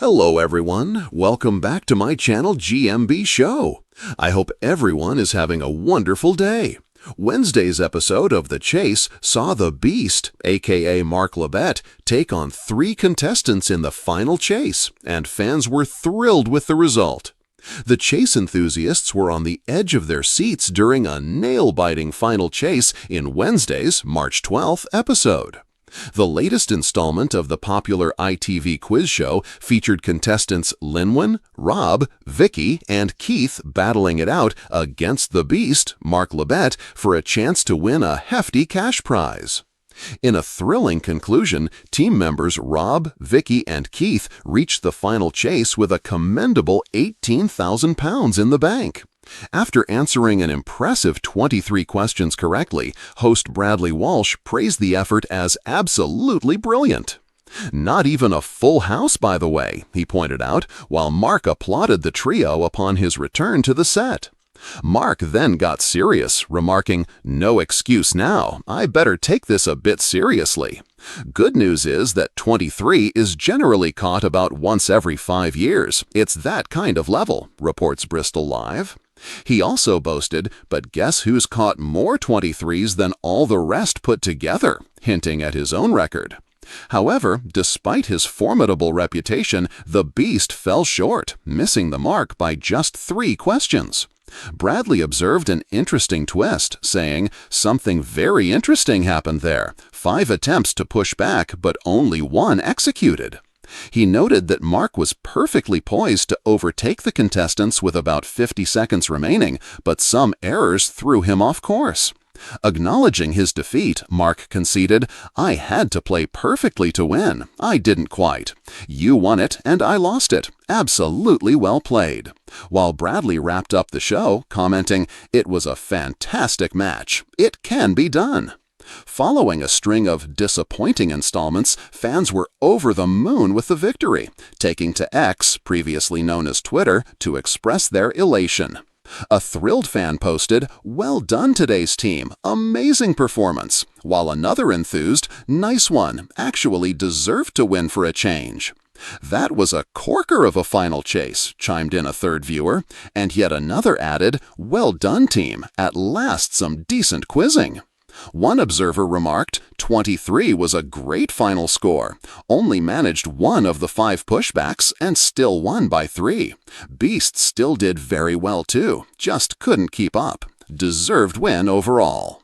Hello everyone, welcome back to my channel GMB SHOW. I hope everyone is having a wonderful day. Wednesday's episode of The Chase saw the Beast, aka Mark Labette, take on 3 contestants in the final chase, and fans were thrilled with the result. The chase enthusiasts were on the edge of their seats during a nail-biting final chase in Wednesday's March 12th episode. The latest installment of the popular ITV quiz show featured contestants Linwin, Rob, Vicky, and Keith battling it out against the Beast, Mark Labette, for a chance to win a hefty cash prize. In a thrilling conclusion, team members Rob, Vicky, and Keith reached the final chase with a commendable £18,000 in the bank. After answering an impressive 23 questions correctly, host Bradley Walsh praised the effort as absolutely brilliant. Not even a full house, by the way, he pointed out, while Mark applauded the trio upon his return to the set. Mark then got serious, remarking, "No excuse now, I better take this a bit seriously." Good news is that 23 is generally caught about once every 5 years. It's that kind of level, reports Bristol Live. He also boasted, "But guess who's caught more 23s than all the rest put together," hinting at his own record. However, despite his formidable reputation, the Beast fell short, missing the mark by just 3 questions. Bradley observed an interesting twist, saying, "Something very interesting happened there. 5 attempts to push back, but only 1 executed." He noted that Mark was perfectly poised to overtake the contestants with about 50 seconds remaining, but some errors threw him off course. Acknowledging his defeat, Mark conceded, "I had to play perfectly to win. I didn't quite. You won it and I lost it. Absolutely well played." While Bradley wrapped up the show, commenting, "It was a fantastic match. It can be done." Following a string of disappointing installments, fans were over the moon with the victory, taking to X, previously known as Twitter, to express their elation. A thrilled fan posted, "Well done today's team, amazing performance," while another enthused, "Nice one, actually deserved to win for a change." "That was a corker of a final chase," chimed in a third viewer, and yet another added, "Well done team, at last some decent quizzing." One observer remarked, 23 was a great final score. Only managed 1 of the 5 pushbacks and still won by 3. Beast still did very well too, just couldn't keep up. Deserved win overall.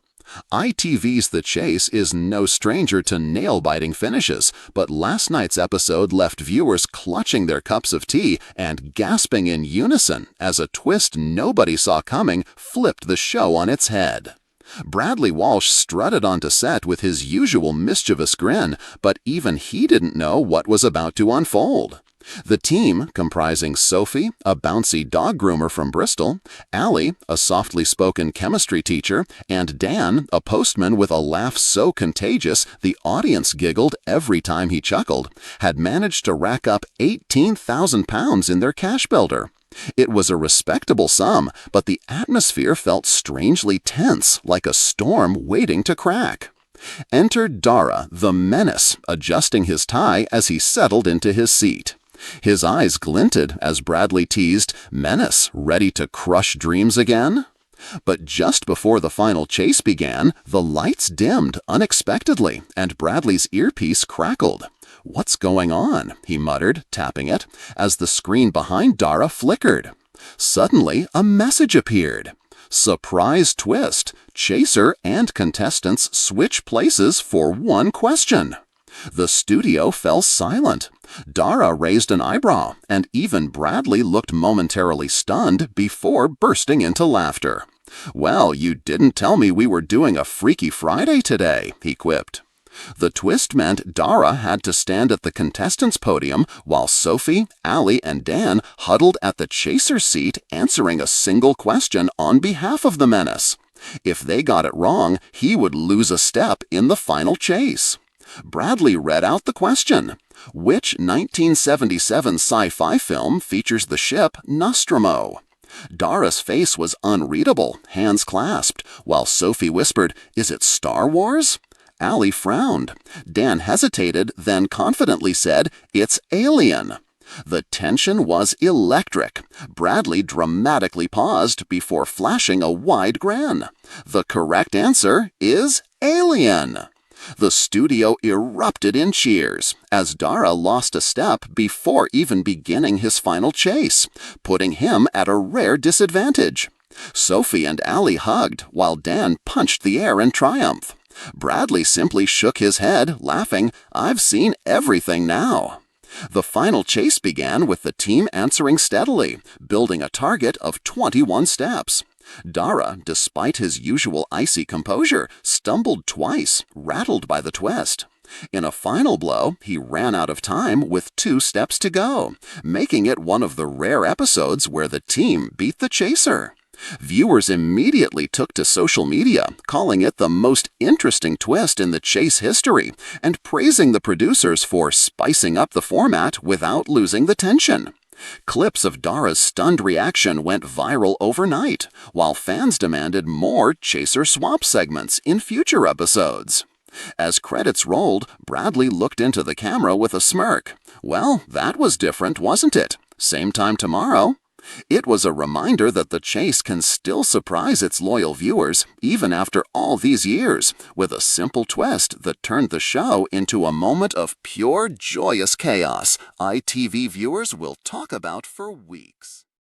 ITV's The Chase is no stranger to nail-biting finishes, but last night's episode left viewers clutching their cups of tea and gasping in unison as a twist nobody saw coming flipped the show on its head. Bradley Walsh strutted onto set with his usual mischievous grin, but even he didn't know what was about to unfold. The team, comprising Sophie, a bouncy dog groomer from Bristol, Allie, a softly spoken chemistry teacher, and Dan, a postman with a laugh so contagious the audience giggled every time he chuckled, had managed to rack up £18,000 in their cash builder. It was a respectable sum, but the atmosphere felt strangely tense, like a storm waiting to crack. Entered Dara, the menace, adjusting his tie as he settled into his seat. His eyes glinted as Bradley teased, "Menace, ready to crush dreams again?" But just before the final chase began, the lights dimmed unexpectedly, and Bradley's earpiece crackled. "What's going on?" he muttered, tapping it, as the screen behind Dara flickered. Suddenly, a message appeared. "Surprise twist! Chaser and contestants switch places for 1 question." The studio fell silent. Dara raised an eyebrow, and even Bradley looked momentarily stunned before bursting into laughter. "Well, you didn't tell me we were doing a Freaky Friday today," he quipped. The twist meant Dara had to stand at the contestants' podium while Sophie, Allie, and Dan huddled at the chaser's seat answering a single question on behalf of the menace. If they got it wrong, he would lose a step in the final chase. Bradley read out the question. Which 1977 sci-fi film features the ship Nostromo? Dara's face was unreadable, hands clasped, while Sophie whispered, "Is it Star Wars?" Allie frowned. Dan hesitated, then confidently said, "It's Alien." The tension was electric. Bradley dramatically paused before flashing a wide grin. The correct answer is alien. The studio erupted in cheers as Dara lost a step before even beginning his final chase, putting him at a rare disadvantage. Sophie and Allie hugged while Dan punched the air in triumph. Bradley simply shook his head, laughing, "I've seen everything now." The final chase began with the team answering steadily, building a target of 21 steps. Dara, despite his usual icy composure, stumbled twice, rattled by the twist. In a final blow, he ran out of time with 2 steps to go, making it one of the rare episodes where the team beat the chaser. Viewers immediately took to social media, calling it the most interesting twist in the chase history, and praising the producers for spicing up the format without losing the tension. Clips of Dara's stunned reaction went viral overnight, while fans demanded more chaser swap segments in future episodes. As credits rolled, Bradley looked into the camera with a smirk. Well, that was different, wasn't it? Same time tomorrow. It was a reminder that the chase can still surprise its loyal viewers, even after all these years, with a simple twist that turned the show into a moment of pure joyous chaos ITV viewers will talk about for weeks.